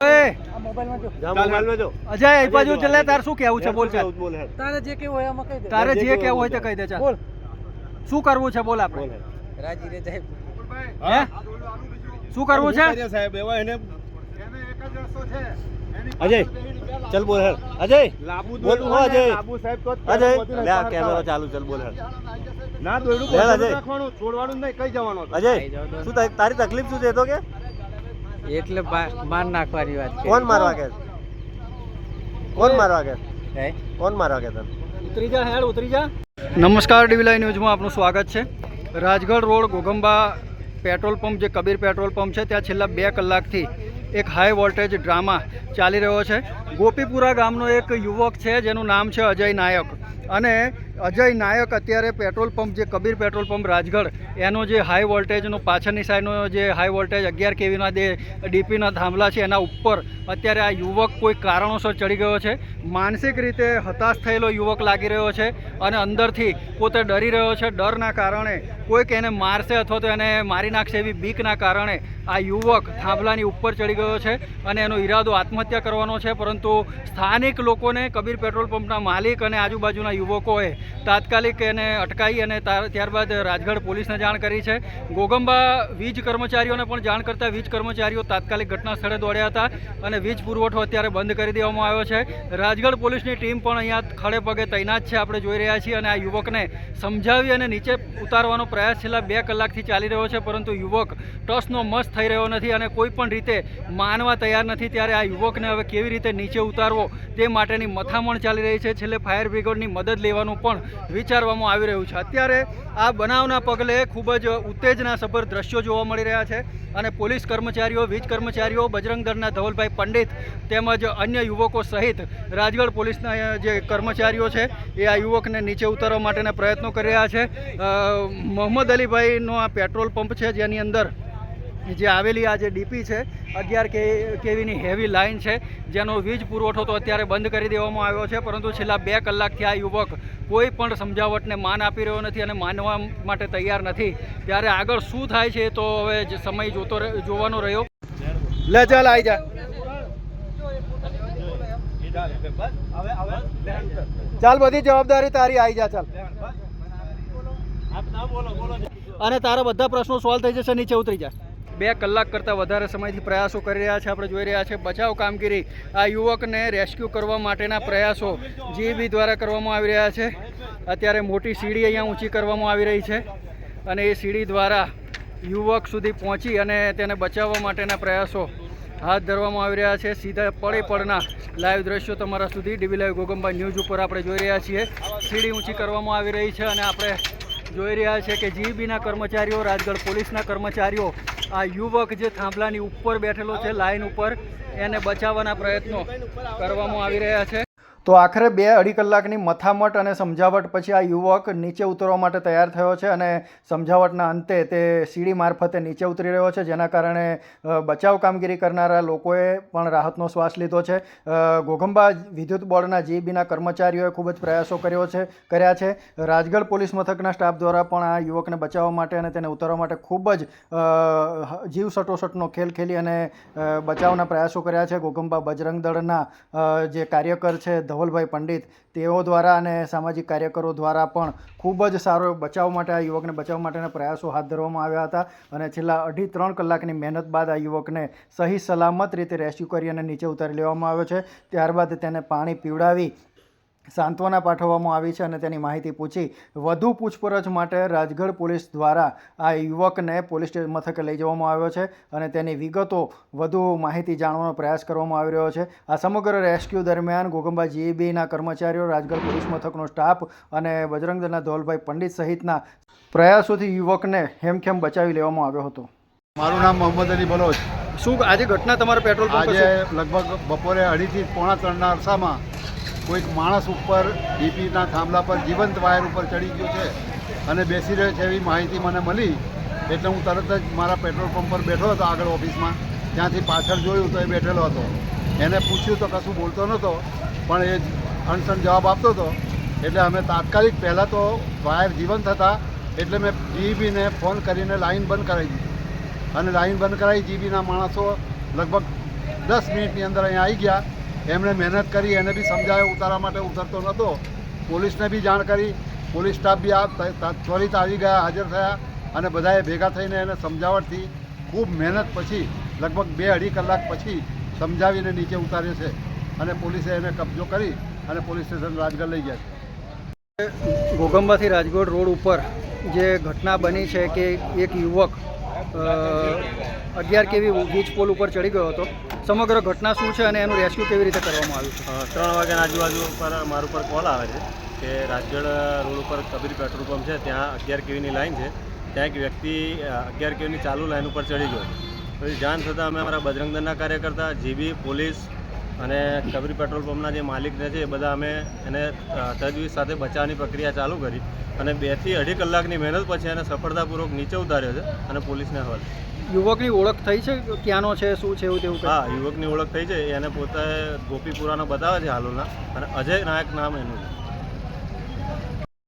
અજય એ બાજુ ચલે તાર શું કેવું છે બોલ તારે જે કેવું હોય એમાં કહી દે તારે જે કેવું હોય તે કહી દે ચાલ બોલ શું કરવું છે બોલ આપણે રાજી રે સાહેબ હે શું કરવું છે સાહેબ એવા એને એક જ રસ્તો છે અજય ચલ બોલ હે અજય લાબુ બોલ અજય લાબુ સાહેબ તો અજય લે કેમેરો ચાલુ ચલ બોલ હે ના દોડું રાખવાનું છોડવાનું નહીં કઈ જવાનું અજય શું તારી તકલીફ શું છે તો કે એટલે માર નાખવાની વાત છે કોણ મારવા કે કોણ મારવા કે હે કોણ મારવા કે તને ઉતરી જા હેડ ઉતરી જા નમસ્કાર ડીવી લાઈવ ન્યૂઝમાં આપનું સ્વાગત છે રાજગઢ રોડ ગોગંબા પેટ્રોલ પંપ જે કબીર પેટ્રોલ પંપ છે ત્યાં છેલ્લા 2 કલાકથી એક હાઈ વોલ્ટેજ ડ્રામા ચાલી રહ્યો છે ગોપીપુરા ગામનો એક યુવક છે જેનું નામ છે અજય નાયક અને અજય નાયક અત્યારે પેટ્રોલ પંપ જે કબીર પેટ્રોલ પંપ રાજગઢ એનો જે હાઈ વોલ્ટેજનો પાછળની સાઈડનો જે હાઈ વોલ્ટેજ 11 કેવીના ડીપીના થાંભલા છે એના ઉપર અત્યારે આ યુવક કોઈ કારણોસર ચડી ગયો છે માનસિક રીતે હતાશ થયેલો યુવક લાગી રહ્યો છે અને અંદરથી પોતે ડરી રહ્યો છે ડરના કારણે કોઈક એને મારશે અથવા તો એને મારી નાખશે એવી બીકના કારણે આ યુવક થાંભલાની ઉપર ચડી ગયો છે અને એનો ઈરાદો આત્મહત્યા કરવાનો છે પરંતુ સ્થાનિક લોકોને કબીર પેટ્રોલ પંપના માલિક અને આજુબાજુના યુવકોએ તાત્કાલિક એને અટકાવી અને ત્યારબાદ રાજગઢ પોલીસને જાણ કરી છે ગોગંબા વીજ કર્મચારીઓને પણ જાણ કરતાં વીજ કર્મચારીઓ તાત્કાલિક ઘટના સ્થળે દોડ્યા હતા અને વીજ પુરવઠો અત્યારે બંધ કરી દેવામાં આવ્યો છે રાજગઢ પોલીસની ટીમ પણ અહીંયા ખડે પગે તૈનાત છે આપણે જોઈ રહ્યા છીએ અને આ યુવકને સમજાવી અને નીચે ઉતારવાનો પ્રયાસ છેલ્લા 2 કલાકથી ચાલી રહ્યો છે પરંતુ યુવક ટસનો મસ થઈ રહ્યો નથી અને કોઈ પણ રીતે માનવા તૈયાર નથી ત્યારે આ યુવકને હવે કેવી રીતે નીચે ઉતારવો તે માટેની મથામણ ચાલી રહી છે છેલ્લે ફાયર બ્રિગેડની મદદ લેવાનું પણ વિચારવામાં આવી રહ્યું છે અત્યારે આ બનાવના પગલે ખૂબ જ ઉત્તેજનાસભર દ્રશ્યો જોવા મળી રહ્યા છે અને પોલીસ કર્મચારીઓ વીજ કર્મચારીઓ બજરંગ દળના ધવલભાઈ પંડિત તેમજ અન્ય યુવકો સહિત રાજગઢ પોલીસના જે કર્મચારીઓ છે એ આ યુવકને નીચે ઉતારવા માટેના પ્રયત્નો કરી રહ્યા છે મોહમ્મદ અલીભાઈનો આ પેટ્રોલ પંપ છે જેની અંદર જે આવેલી આ જે ડીપી છે 11 કેવીની હેવી લાઇન છે જેનો વીજ પુરવઠો તો અત્યારે બંધ કરી દેવામાં આવ્યો છે પરંતુ છેલ્લા 2 કલાકથી આ યુવક કોઈ પણ સમજાવટને માન આપી રહ્યો નથી અને માનવા માટે તૈયાર નથી ત્યારે આગળ શું થાય છે તો હવે સમય જોવાનો રહ્યો લે ચાલ આવી જા ચાલ બધી જવાબદારી તારી આવી જા ચાલ અને તારા બધા પ્રશ્નો સોલ્વ થઈ જશે નીચે ઉતરી જા 2 કલાક કરતાં વધારે સમયથી પ્રયાસો કરી રહ્યા છે આપણે જોઈ રહ્યા છે બચાવ કામગીરી આ યુવકને રેસ્ક્યુ કરવા માટેના પ્રયાસો જીબી દ્વારા કરવામાં આવી રહ્યા છે અત્યારે મોટી સીડી અહીંયા ઊંચી કરવામાં આવી રહી છે અને એ સીડી દ્વારા યુવક સુધી પહોંચી અને તેને બચાવવા માટેના પ્રયાસો હાથ ધરવામાં આવી રહ્યા છે સીધા પડના લાઈવ દ્રશ્યો તમારા સુધી ડીવી લાઈવ ગોગંબા ન્યૂઝ ઉપર આપણે જોઈ રહ્યા છીએ સીડી ઊંચી કરવામાં આવી રહી છે અને આપણે જોઈ રહ્યા છે કે જીબીના કર્મચારીઓ રાજગઢ પોલીસના કર્મચારીઓ આ યુવક જે થાંભલાની ઉપર બેઠેલો છે લાઈન ઉપર એને બચાવવાના પ્રયત્નો કરવામાં આવી રહ્યા છે તો આખરે 2-2.5 કલાકની મથામટ અને સમજાવટ પછી આ યુવક નીચે ઉતરવા માટે તૈયાર થયો છે અને સમજાવટના અંતે તે સીડી મારફતે નીચે ઉતરી રહ્યો છે જેના કારણે બચાવ કામગીરી કરનારા લોકોએ પણ રાહતનો શ્વાસ લીધો છે ગોગંબા વિદ્યુત બોર્ડના જીબીના કર્મચારીઓએ ખૂબ જ પ્રયાસો કર્યા છે રાજગઢ પોલીસ મથકના સ્ટાફ દ્વારા પણ આ યુવકને બચાવવા માટે અને તેને ઉતારવા માટે ખૂબ જ જીવ સટોસટનો ખેલ ખેલી અને બચાવના પ્રયાસો કર્યા છે ગોગંબા બજરંગ દળના જે કાર્યકર છે ધવલભાઈ પંડિત તેઓ દ્વારા અને સામાજિક કાર્યકરો દ્વારા પણ ખૂબ જ સારો બચાવ માટે આ યુવકને બચાવવા માટેના પ્રયાસો હાથ ધરવામાં આવ્યા હતા અને છેલ્લા 2.5-3 કલાકની મહેનત બાદ આ યુવકને સહી સલામત રીતે રેસ્ક્યુ કરી અને નીચે ઉતારી લેવામાં આવ્યો છે ત્યારબાદ તેને પાણી પીવડાવી સાંત્વના પાઠવવામાં આવી છે અને તેની માહિતી પૂછી વધુ પૂછપરછ માટે રાજગઢ પોલીસ દ્વારા આ યુવકને પોલીસ મથકે લઈ જવામાં આવ્યો છે અને તેની વિગતો વધુ માહિતી જાણવાનો પ્રયાસ કરવામાં આવી રહ્યો છે આ સમગ્ર રેસ્ક્યુ દરમિયાન ગોગંબા જીબીના કર્મચારીઓ રાજગઢ પોલીસ મથકનો સ્ટાફ અને બજરંગ દળના ધવલભાઈ પંડિત સહિતના પ્રયાસોથી યુવકને હેમખેમ બચાવી લેવામાં આવ્યો હતો મારું નામ મોહમ્મદ અલી બલોચ શું આજે ઘટના તમારા પેટ્રોલ પંપ આજે લગભગ બપોરે 2:30 થી 3:45 અરસામાં કોઈક માણસ ઉપર ડીપીના થાંભલા પર જીવંત વાયર ઉપર ચડી ગયો છે અને બેસી રહ્યો છે એવી માહિતી મને મળી એટલે હું તરત જ મારા પેટ્રોલ પંપ પર બેઠો હતો આગળ ઓફિસમાં ત્યાંથી પાછળ જોયું તો એ બેઠેલો હતો એને પૂછ્યું તો કશું બોલતો નહોતો પણ એ અણસણ જવાબ આપતો હતો એટલે અમે તાત્કાલિક પહેલાં તો વાયર જીવંત હતા એટલે મેં જીબીને ફોન કરીને લાઈન બંધ કરાવી દીધી અને લાઈન બંધ કરાવી જીબીના માણસો લગભગ 10 મિનિટની અંદર અહીંયા આવી ગયા. એમણે મહેનત કરી, એને બી સમજાવ્યો, ઉતારવા માટે ઉતરતો નહોતો. પોલીસને બી જાણ કરી, પોલીસ સ્ટાફ બી ત્વરિત આવી ગયા, હાજર થયા અને બધાએ ભેગા થઈને એને સમજાવટથી ખૂબ મહેનત પછી લગભગ 2-2.5 કલાક પછી સમજાવીને નીચે ઉતાર્યો છે અને પોલીસે એને કબજો કરી અને પોલીસ સ્ટેશન રાજગઢ લઈ ગયા છે. ઘોગંબાથી રાજકોટ રોડ ઉપર જે ઘટના બની છે કે એક યુવક 11 kV વીજ પોલ ઉપર ચડી ગયો હતો, સમગ્ર ઘટના શું છે અને એનું રેસ્ક્યુ કેવી રીતે કરવામાં આવ્યું છે? 3 વાગ્યાના આજુબાજુ પર મારા ઉપર કોલ આવે છે કે રાજગઢ રોડ ઉપર કબીર પેટ્રોલ પંપ છે, ત્યાં 11 kVની લાઈન છે, ત્યાં એક વ્યક્તિ 11 kVની ચાલુ લાઈન ઉપર ચડી ગયો. પછી જાણ થતાં અમે અમારા બજરંગ દળના કાર્યકર્તા, જીબી, પોલીસ અને કબીર પેટ્રોલ પંપના જે માલિકને છે એ બધા અમે એને તજવીજ સાથે બચાવવાની પ્રક્રિયા ચાલુ કરી અને 2 થી 2.5 કલાકની મહેનત પછી એને સફળતાપૂર્વક નીચે ઉતાર્યો છે અને પોલીસને હવાલે. યુવકની ઓળખ થઈ છે, ક્યાંનો છે, શું છે એવું તેવું? હા, યુવકની ઓળખ થઈ છે. એને પોતે ગોપીપુરાનો બતાવે છે હાલોલના, અને અજય નાયક નામ એનું છે.